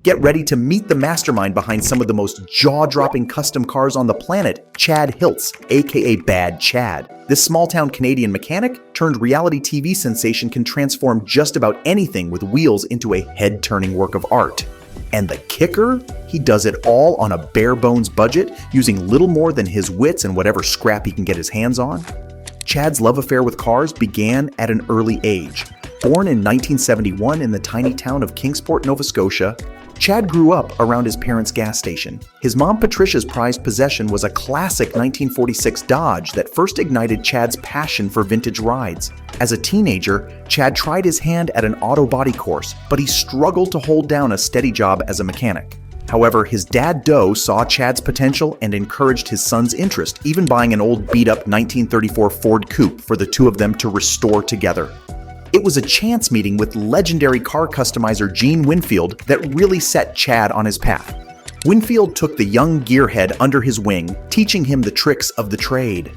Get ready to meet the mastermind behind some of the most jaw-dropping custom cars on the planet, Chad Hiltz, aka Bad Chad. This small-town Canadian mechanic turned reality TV sensation can transform just about anything with wheels into a head-turning work of art. And the kicker? He does it all on a bare-bones budget, using little more than his wits and whatever scrap he can get his hands on. Chad's love affair with cars began at an early age. Born in 1971 in the tiny town of Kingsport, Nova Scotia, Chad grew up around his parents' gas station. His mom Patricia's prized possession was a classic 1946 Dodge that first ignited Chad's passion for vintage rides. As a teenager, Chad tried his hand at an auto body course, but he struggled to hold down a steady job as a mechanic. However, his dad Doe saw Chad's potential and encouraged his son's interest, even buying an old beat-up 1934 Ford Coupe for the two of them to restore together. It was a chance meeting with legendary car customizer Gene Winfield that really set Chad on his path. Winfield took the young gearhead under his wing, teaching him the tricks of the trade.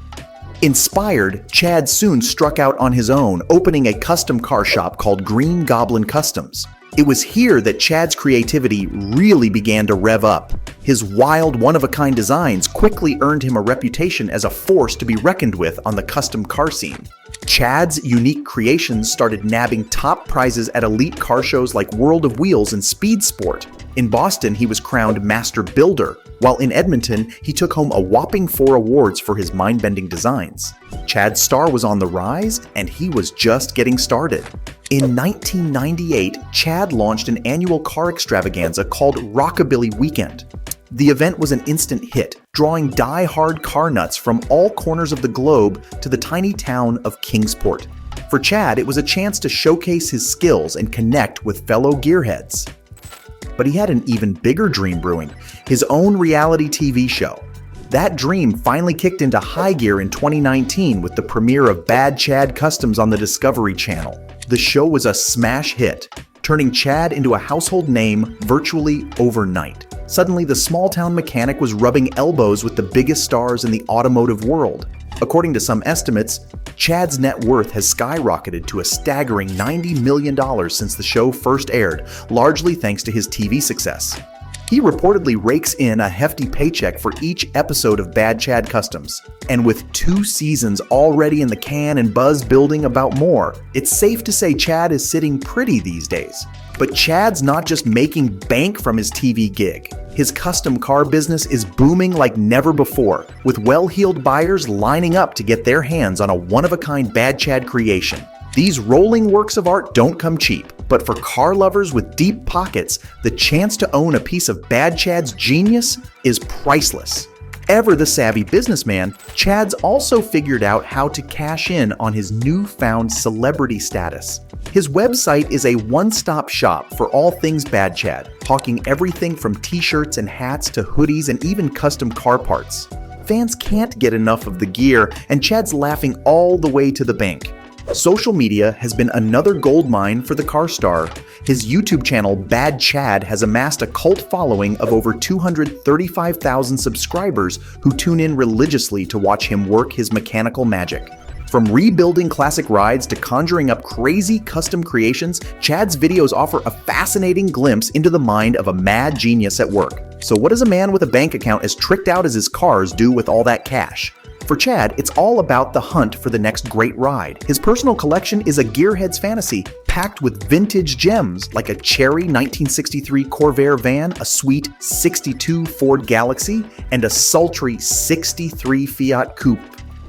Inspired, Chad soon struck out on his own, opening a custom car shop called Goblin Customs. It was here that Chad's creativity really began to rev up. His wild, one-of-a-kind designs quickly earned him a reputation as a force to be reckoned with on the custom car scene. Chad's unique creations started nabbing top prizes at elite car shows like World of Wheels and Speed Sport. In Boston, he was crowned Master Builder, while in Edmonton, he took home a whopping 4 awards for his mind-bending designs. Chad's star was on the rise, and he was just getting started. In 1998, Chad launched an annual car extravaganza called Rockabilly Weekend. The event was an instant hit, drawing die-hard car nuts from all corners of the globe to the tiny town of Kingsport. For Chad, it was a chance to showcase his skills and connect with fellow gearheads. But he had an even bigger dream brewing, his own reality TV show. That dream finally kicked into high gear in 2019 with the premiere of Bad Chad Customs on the Discovery Channel. The show was a smash hit, turning Chad into a household name virtually overnight. Suddenly, the small-town mechanic was rubbing elbows with the biggest stars in the automotive world. According to some estimates, Chad's net worth has skyrocketed to a staggering $90 million since the show first aired, largely thanks to his TV success. He reportedly rakes in a hefty paycheck for each episode of Bad Chad Customs. And with 2 seasons already in the can and buzz building about more, it's safe to say Chad is sitting pretty these days. But Chad's not just making bank from his TV gig. His custom car business is booming like never before, with well-heeled buyers lining up to get their hands on a one-of-a-kind Bad Chad creation. These rolling works of art don't come cheap, but for car lovers with deep pockets, the chance to own a piece of Bad Chad's genius is priceless. Ever the savvy businessman, Chad's also figured out how to cash in on his newfound celebrity status. His website is a one-stop shop for all things Bad Chad, hawking everything from t-shirts and hats to hoodies and even custom car parts. Fans can't get enough of the gear, and Chad's laughing all the way to the bank. Social media has been another goldmine for the car star. His YouTube channel, Bad Chad, has amassed a cult following of over 235,000 subscribers who tune in religiously to watch him work his mechanical magic. From rebuilding classic rides to conjuring up crazy custom creations, Chad's videos offer a fascinating glimpse into the mind of a mad genius at work. So what does a man with a bank account as tricked out as his cars do with all that cash? For Chad, it's all about the hunt for the next great ride. His personal collection is a gearhead's fantasy, packed with vintage gems like a cherry 1963 Corvair van, a sweet 62 Ford Galaxy, and a sultry 63 Fiat Coupe.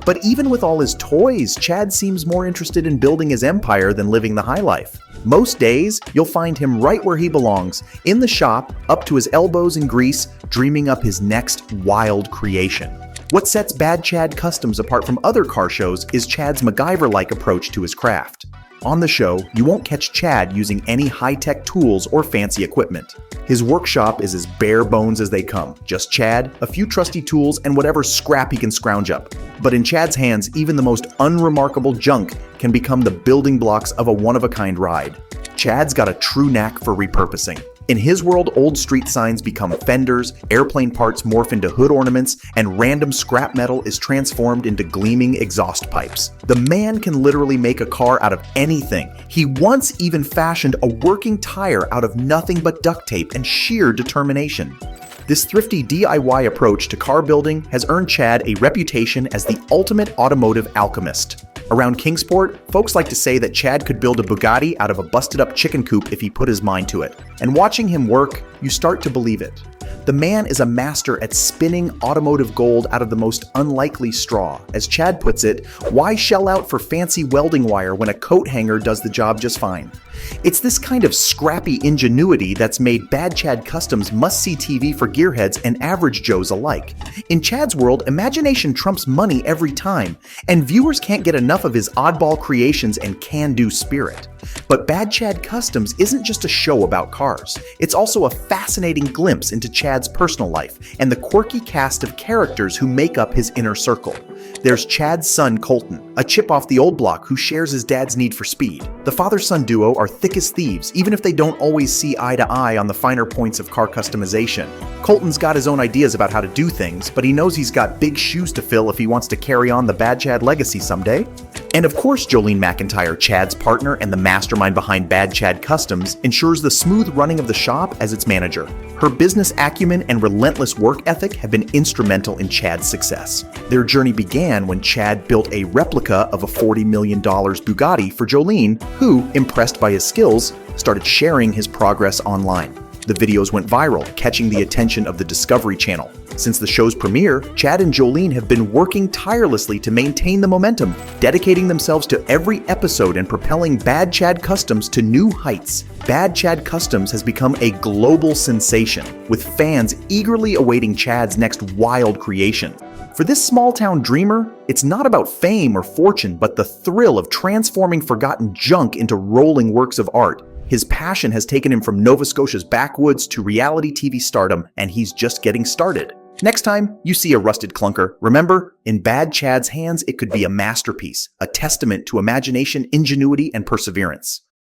But even with all his toys, Chad seems more interested in building his empire than living the high life. Most days, you'll find him right where he belongs, in the shop, up to his elbows in grease, dreaming up his next wild creation. What sets Bad Chad Customs apart from other car shows is Chad's MacGyver-like approach to his craft. On the show, you won't catch Chad using any high-tech tools or fancy equipment. His workshop is as bare bones as they come. Just Chad, a few trusty tools, and whatever scrap he can scrounge up. But in Chad's hands, even the most unremarkable junk can become the building blocks of a one-of-a-kind ride. Chad's got a true knack for repurposing. In his world, old street signs become fenders, airplane parts morph into hood ornaments, and random scrap metal is transformed into gleaming exhaust pipes. The man can literally make a car out of anything. He once even fashioned a working tire out of nothing but duct tape and sheer determination. This thrifty DIY approach to car building has earned Chad a reputation as the ultimate automotive alchemist. Around Kingsport, folks like to say that Chad could build a Bugatti out of a busted-up chicken coop if he put his mind to it. And watching him work, you start to believe it. The man is a master at spinning automotive gold out of the most unlikely straw. As Chad puts it, why shell out for fancy welding wire when a coat hanger does the job just fine? It's this kind of scrappy ingenuity that's made Bad Chad Customs must-see TV for gearheads and average Joes alike. In Chad's world, imagination trumps money every time, and viewers can't get enough of his oddball creations and can-do spirit. But Bad Chad Customs isn't just a show about cars. It's also a fascinating glimpse into Chad's personal life and the quirky cast of characters who make up his inner circle. There's Chad's son Colton, a chip off the old block who shares his dad's need for speed. The father-son duo are thick as thieves, even if they don't always see eye to eye on the finer points of car customization. Colton's got his own ideas about how to do things, but he knows he's got big shoes to fill if he wants to carry on the Bad Chad legacy someday. And of course, Jolene McIntyre, Chad's partner and the mastermind behind Bad Chad Customs, ensures the smooth running of the shop as its manager. Her business acumen and relentless work ethic have been instrumental in Chad's success. Their journey began when Chad built a replica of a $40 million Bugatti for Jolene, who, impressed by his skills, started sharing his progress online. The videos went viral, catching the attention of the Discovery Channel. Since the show's premiere, Chad and Jolene have been working tirelessly to maintain the momentum, dedicating themselves to every episode and propelling Bad Chad Customs to new heights. Bad Chad Customs has become a global sensation, with fans eagerly awaiting Chad's next wild creation. For this small-town dreamer, it's not about fame or fortune, but the thrill of transforming forgotten junk into rolling works of art. His passion has taken him from Nova Scotia's backwoods to reality TV stardom, and he's just getting started. Next time you see a rusted clunker, remember, in Bad Chad's hands, it could be a masterpiece, a testament to imagination, ingenuity, and perseverance.